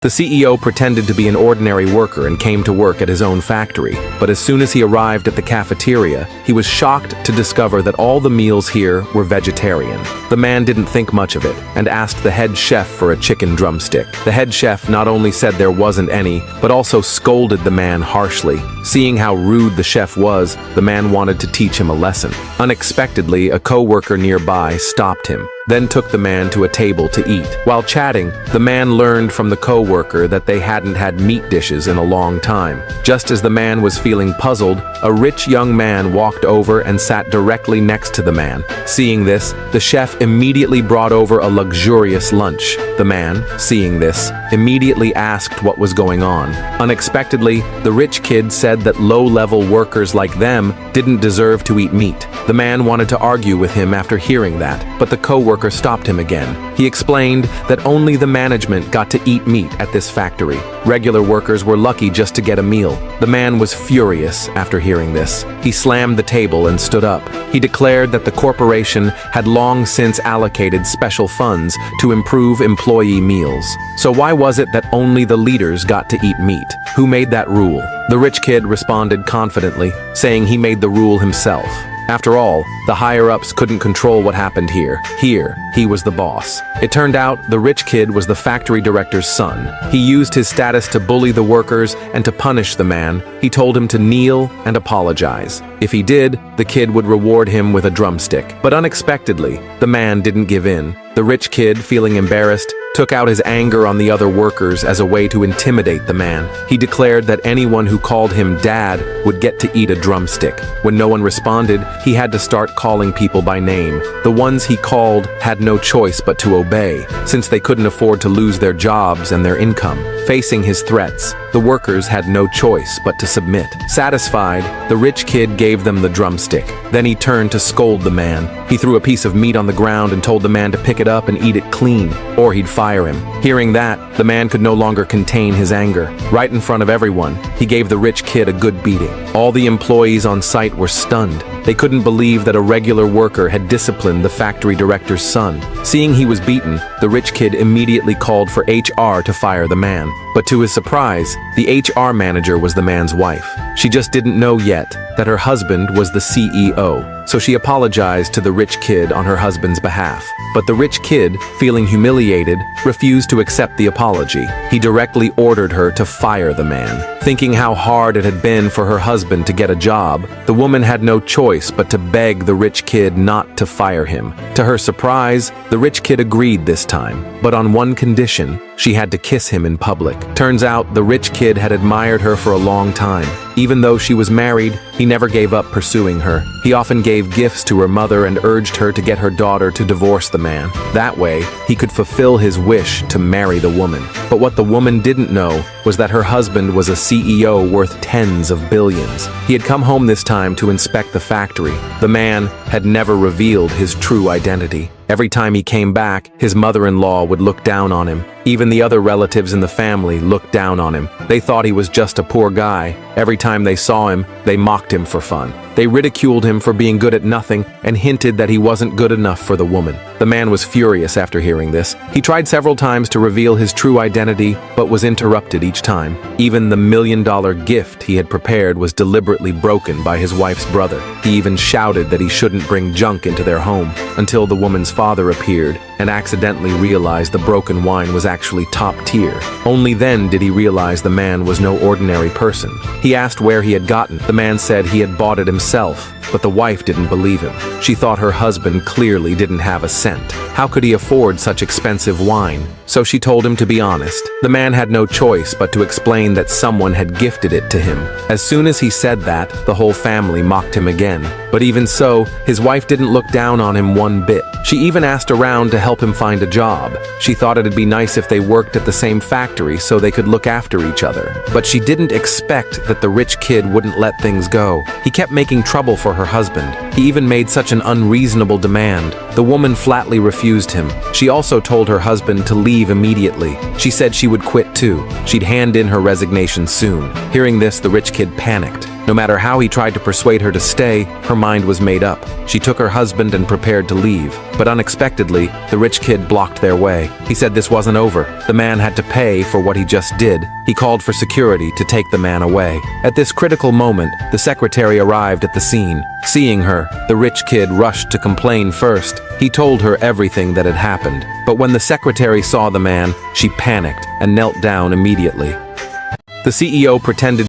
The CEO pretended to be an ordinary worker and came to work at his own factory, but as soon as he arrived at the cafeteria, he was shocked to discover that all the meals here were vegetarian. The man didn't think much of it and asked the head chef for a chicken drumstick. The head chef not only said there wasn't any, but also scolded the man harshly. Seeing how rude the chef was, the man wanted to teach him a lesson. Unexpectedly, a co-worker nearby stopped him, then took the man to a table to eat. While chatting, the man learned from the co-worker that they hadn't had meat dishes in a long time. Just as the man was feeling puzzled, a rich young man walked over and sat directly next to the man. Seeing this, the chef immediately brought over a luxurious lunch. The man, seeing this, immediately asked what was going on. Unexpectedly, the rich kid said that low-level workers like them didn't deserve to eat meat. The man wanted to argue with him after hearing that, but the co-worker stopped him again. He explained that only the management got to eat meat at this factory. Regular workers were lucky just to get a meal. The man was furious after hearing this. He slammed the table and stood up. He declared that the corporation had long since allocated special funds to improve employee meals. So why was it that only the leaders got to eat meat? Who made that rule? The rich kid responded confidently, saying he made the rule himself. After all, the higher-ups couldn't control what happened here. Here, he was the boss. It turned out the rich kid was the factory director's son. He used his status to bully the workers and to punish the man. He told him to kneel and apologize. If he did, the kid would reward him with a drumstick. But unexpectedly, the man didn't give in. The rich kid, feeling embarrassed, took out his anger on the other workers as a way to intimidate the man. He declared that anyone who called him dad would get to eat a drumstick. When no one responded, he had to start calling people by name. The ones he called had no choice but to obey, since they couldn't afford to lose their jobs and their income. Facing his threats, the workers had no choice but to submit. Satisfied, the rich kid gave them the drumstick. Then he turned to scold the man. He threw a piece of meat on the ground and told the man to pick it up and eat it clean, or he'd fire him. Hearing that, the man could no longer contain his anger. Right in front of everyone, he gave the rich kid a good beating. All the employees on site were stunned. They couldn't believe that a regular worker had disciplined the factory director's son. Seeing he was beaten, the rich kid immediately called for HR to fire the man. But to his surprise, the HR manager was the man's wife. She just didn't know yet that her husband was the CEO, so she apologized to the rich kid on her husband's behalf. But the rich kid, feeling humiliated, refused to accept the apology. He directly ordered her to fire the man. Thinking how hard it had been for her husband to get a job, the woman had no choice but to beg the rich kid not to fire him. To her surprise, the rich kid agreed this time, but on one condition: she had to kiss him in public. Turns out the rich kid had admired her for a long time. Even though she was married, he never gave up pursuing her. He often gave gifts to her mother and urged her to get her daughter to divorce the man. That way, he could fulfill his wish to marry the woman. But what the woman didn't know was that her husband was a CEO worth tens of billions. He had come home this time to inspect the factory. The man had never revealed his true identity. Every time he came back, his mother-in-law would look down on him. Even the other relatives in the family looked down on him. They thought he was just a poor guy. Every time they saw him, they mocked him for fun. They ridiculed him for being good at nothing and hinted that he wasn't good enough for the woman. The man was furious after hearing this. He tried several times to reveal his true identity, but was interrupted each time. Even the $1 million gift he had prepared was deliberately broken by his wife's brother. He even shouted that he shouldn't bring junk into their home, until the woman's father appeared and accidentally realized the broken wine was actually top tier. Only then did he realize the man was no ordinary person. He asked where he had gotten. The man said he had bought it himself, but the wife didn't believe him. She thought her husband clearly didn't have a cent. How could he afford such expensive wine? So she told him to be honest. The man had no choice but to explain that someone had gifted it to him. As soon as he said that, the whole family mocked him again. But even so, his wife didn't look down on him one bit. She even asked around to help him find a job. She thought it'd be nice if they worked at the same factory so they could look after each other. But she didn't expect that the rich kid wouldn't let things go. He kept making trouble for her husband. He even made such an unreasonable demand. The woman flatly refused him. She also told her husband to leave immediately. She said she would quit too. She'd hand in her resignation soon. Hearing this, the rich kid panicked. No matter how he tried to persuade her to stay, her mind was made up. She took her husband and prepared to leave. But unexpectedly, the rich kid blocked their way. He said this wasn't over. The man had to pay for what he just did. He called for security to take the man away. At this critical moment, the secretary arrived at the scene. Seeing her, the rich kid rushed to complain first. He told her everything that had happened. But when the secretary saw the man, she panicked and knelt down immediately. The CEO pretended